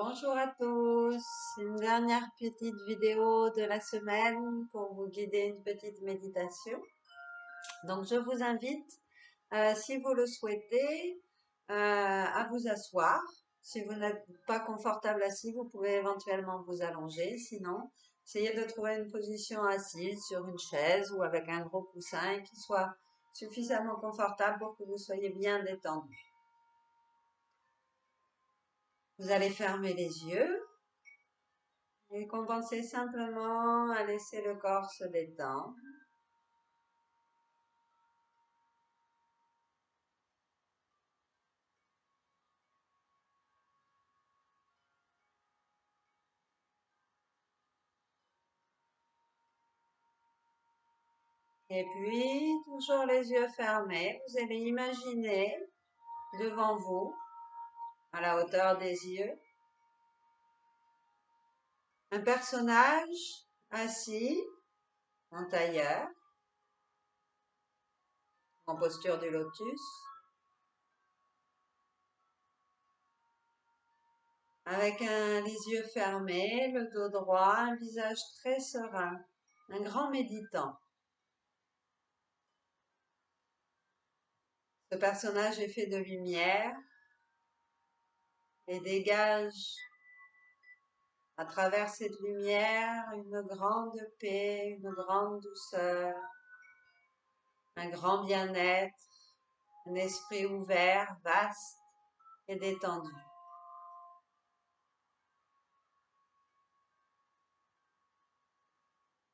Bonjour à tous, une dernière petite vidéo de la semaine pour vous guider une petite méditation. Donc je vous invite, si vous le souhaitez, à vous asseoir. Si vous n'êtes pas confortable assis, vous pouvez éventuellement vous allonger. Sinon, essayez de trouver une position assise sur une chaise ou avec un gros coussin qui soit suffisamment confortable pour que vous soyez bien détendu. Vous allez fermer les yeux. Et commencez simplement à laisser le corps se détendre. Et puis, toujours les yeux fermés, vous allez imaginer devant vous, à la hauteur des yeux, un personnage assis en tailleur, en posture du lotus, avec les yeux fermés, le dos droit, un visage très serein, un grand méditant. Ce personnage est fait de lumière et dégage à travers cette lumière une grande paix, une grande douceur, un grand bien-être, un esprit ouvert, vaste et détendu.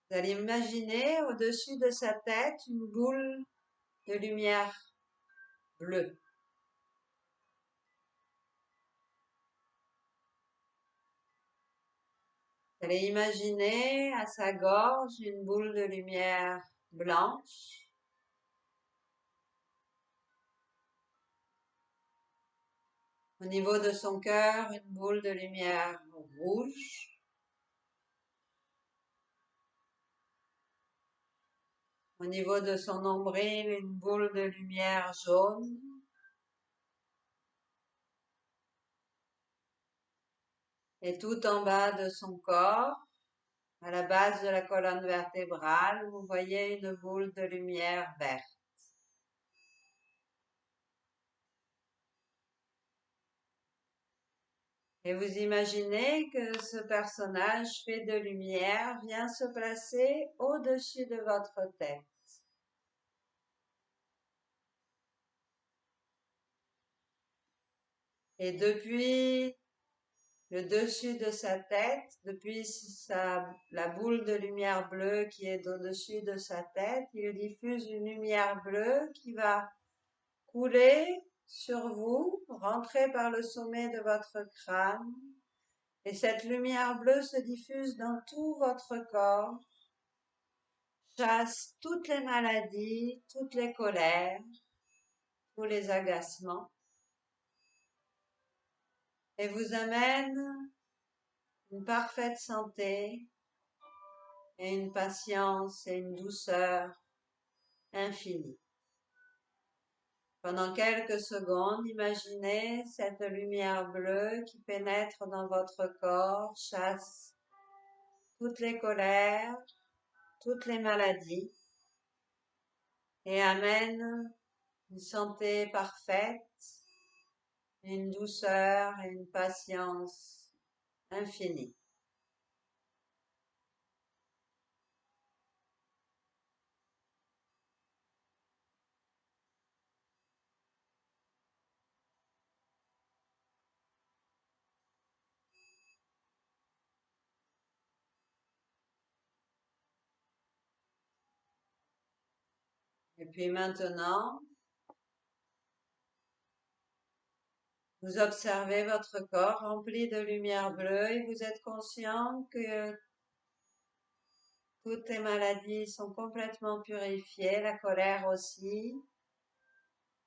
Vous allez imaginer au-dessus de sa tête une boule de lumière bleue. Vous allez imaginer à sa gorge une boule de lumière blanche. Au niveau de son cœur, une boule de lumière rouge. Au niveau de son nombril, une boule de lumière jaune. Et tout en bas de son corps, à la base de la colonne vertébrale, vous voyez une boule de lumière verte. Et vous imaginez que ce personnage fait de lumière vient se placer au-dessus de votre tête. Et depuis le dessus de sa tête, depuis la boule de lumière bleue qui est au-dessus de sa tête, il diffuse une lumière bleue qui va couler sur vous, rentrer par le sommet de votre crâne, et cette lumière bleue se diffuse dans tout votre corps, chasse toutes les maladies, toutes les colères, tous les agacements, et vous amène une parfaite santé et une patience et une douceur infinie. Pendant quelques secondes, imaginez cette lumière bleue qui pénètre dans votre corps, chasse toutes les colères, toutes les maladies et amène une santé parfaite, une douceur et une patience infinie. Et puis maintenant, vous observez votre corps rempli de lumière bleue et vous êtes conscient que toutes les maladies sont complètement purifiées, la colère aussi.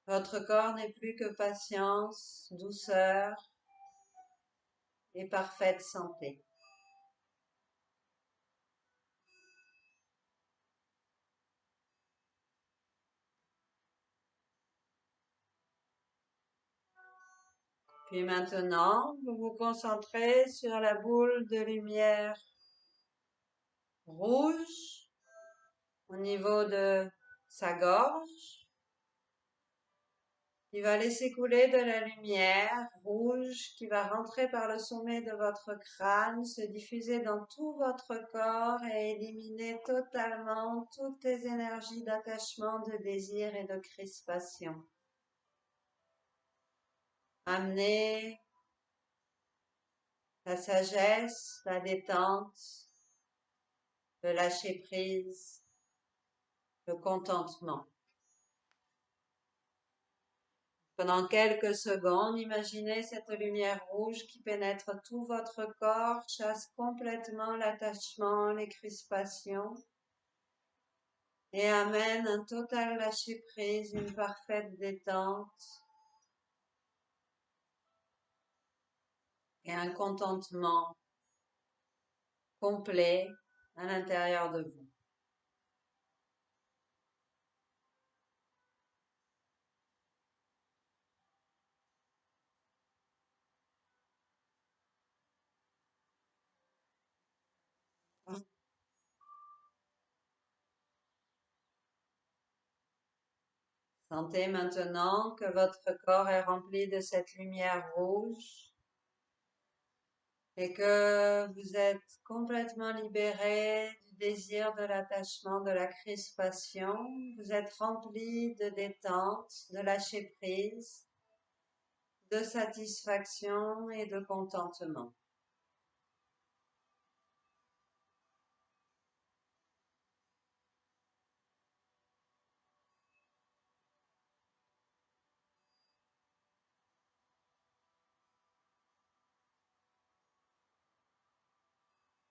Votre corps n'est plus que patience, douceur et parfaite santé. Puis maintenant, vous vous concentrez sur la boule de lumière rouge au niveau de sa gorge. Il va laisser couler de la lumière rouge qui va rentrer par le sommet de votre crâne, se diffuser dans tout votre corps et éliminer totalement toutes les énergies d'attachement, de désir et de crispation. Amener la sagesse, la détente, le lâcher prise, le contentement. Pendant quelques secondes, imaginez cette lumière rouge qui pénètre tout votre corps, chasse complètement l'attachement, les crispations et amène un total lâcher-prise, une parfaite détente et un contentement complet à l'intérieur de vous. Sentez maintenant que votre corps est rempli de cette lumière rouge et que vous êtes complètement libéré du désir, de l'attachement, de la crispation. Vous êtes rempli de détente, de lâcher prise, de satisfaction et de contentement.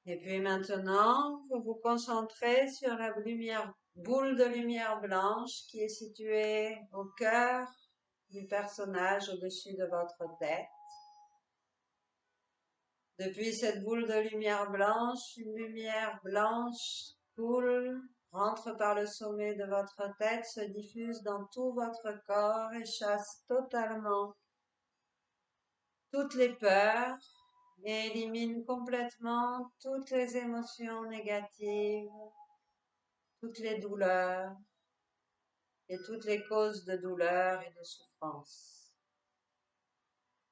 Et puis maintenant, vous vous concentrez sur la lumière, boule de lumière blanche qui est située au cœur du personnage au-dessus de votre tête. Depuis cette boule de lumière blanche, une lumière blanche coule, rentre par le sommet de votre tête, se diffuse dans tout votre corps et chasse totalement toutes les peurs et élimine complètement toutes les émotions négatives, toutes les douleurs et toutes les causes de douleur et de souffrance.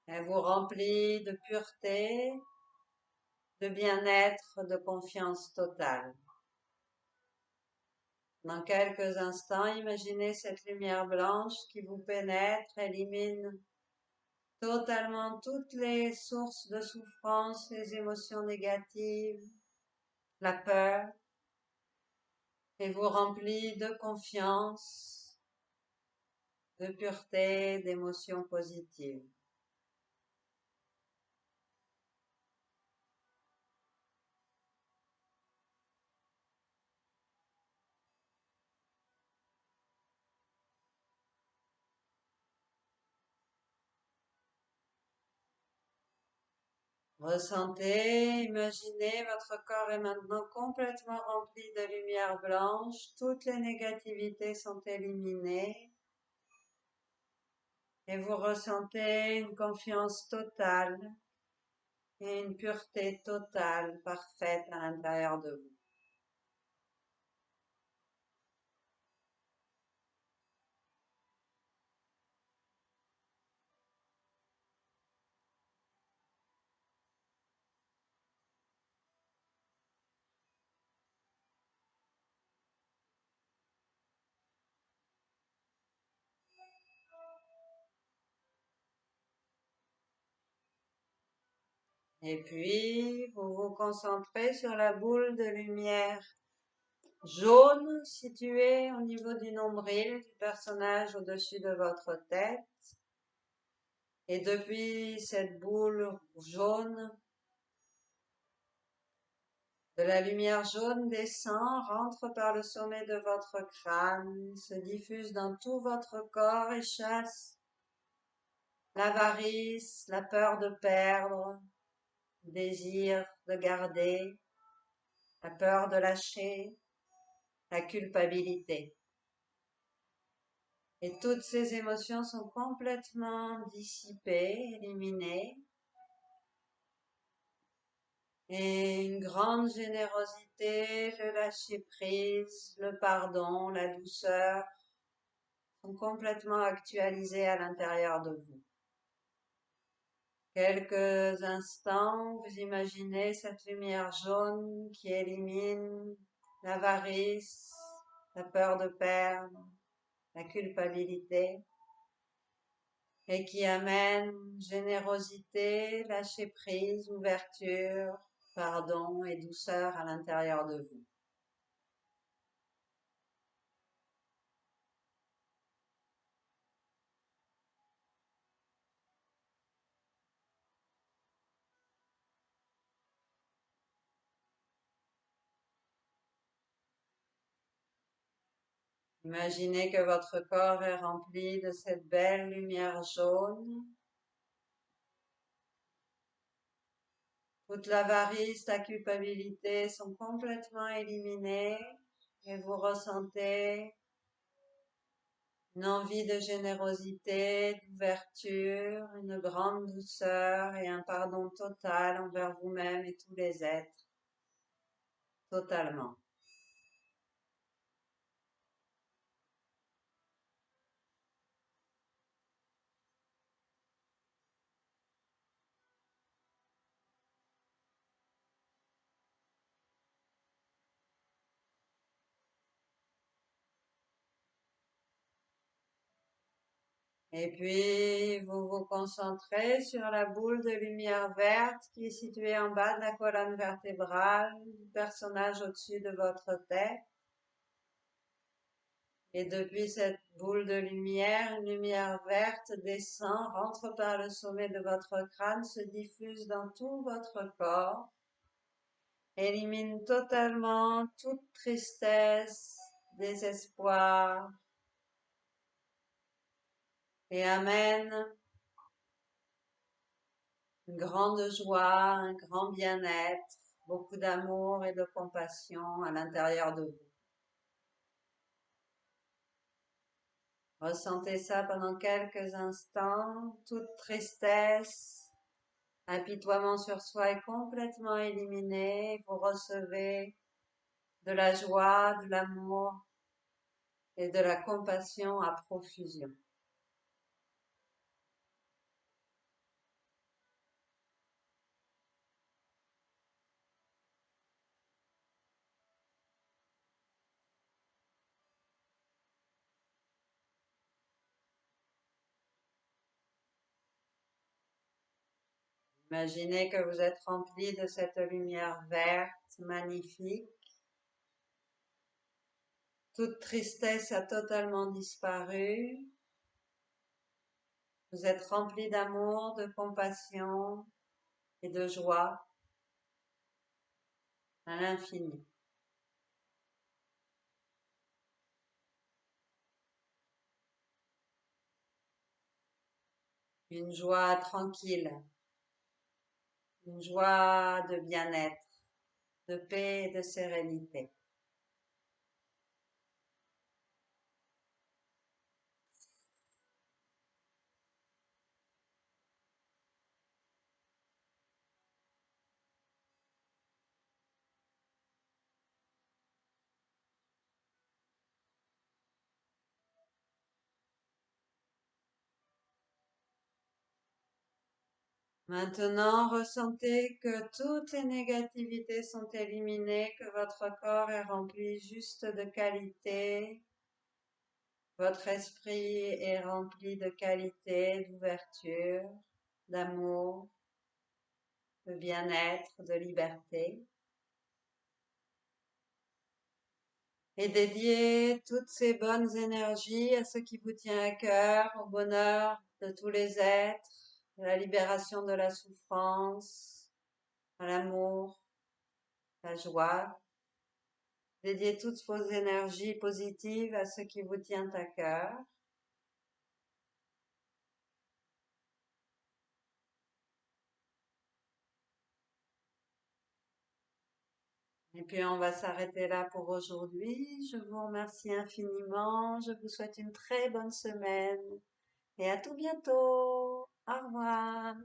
Elle vous remplit de pureté, de bien-être, de confiance totale. Dans quelques instants, imaginez cette lumière blanche qui vous pénètre, élimine totalement toutes les sources de souffrance, les émotions négatives, la peur, et vous remplit de confiance, de pureté, d'émotions positives. Ressentez, imaginez, votre corps est maintenant complètement rempli de lumière blanche, toutes les négativités sont éliminées et vous ressentez une confiance totale et une pureté totale, parfaite à l'intérieur de vous. Et puis, vous vous concentrez sur la boule de lumière jaune située au niveau du nombril du personnage au-dessus de votre tête. Et depuis cette boule jaune, de la lumière jaune descend, rentre par le sommet de votre crâne, se diffuse dans tout votre corps et chasse l'avarice, la peur de perdre, le désir de garder, la peur de lâcher, la culpabilité. Et toutes ces émotions sont complètement dissipées, éliminées. Et une grande générosité, le lâcher-prise, le pardon, la douceur sont complètement actualisés à l'intérieur de vous. Quelques instants, vous imaginez cette lumière jaune qui élimine l'avarice, la peur de perdre, la culpabilité et qui amène générosité, lâcher prise, ouverture, pardon et douceur à l'intérieur de vous. Imaginez que votre corps est rempli de cette belle lumière jaune. Toute l'avarice, la culpabilité sont complètement éliminées et vous ressentez une envie de générosité, d'ouverture, une grande douceur et un pardon total envers vous-même et tous les êtres, totalement. Et puis, vous vous concentrez sur la boule de lumière verte qui est située en bas de la colonne vertébrale du personnage au-dessus de votre tête. Et depuis cette boule de lumière, une lumière verte descend, rentre par le sommet de votre crâne, se diffuse dans tout votre corps, élimine totalement toute tristesse, désespoir et amène une grande joie, un grand bien-être, beaucoup d'amour et de compassion à l'intérieur de vous. Ressentez ça pendant quelques instants, toute tristesse, apitoiement sur soi est complètement éliminé. Vous recevez de la joie, de l'amour et de la compassion à profusion. Imaginez que vous êtes rempli de cette lumière verte magnifique. Toute tristesse a totalement disparu. Vous êtes rempli d'amour, de compassion et de joie à l'infini. Une joie tranquille, une joie de bien-être, de paix et de sérénité. Maintenant, ressentez que toutes les négativités sont éliminées, que votre corps est rempli juste de qualité, votre esprit est rempli de qualité, d'ouverture, d'amour, de bien-être, de liberté. Et dédiez toutes ces bonnes énergies à ce qui vous tient à cœur, au bonheur de tous les êtres, à la libération de la souffrance, à l'amour, la joie. Dédiez toutes vos énergies positives à ce qui vous tient à cœur. Et puis on va s'arrêter là pour aujourd'hui. Je vous remercie infiniment. Je vous souhaite une très bonne semaine et à tout bientôt. Au revoir.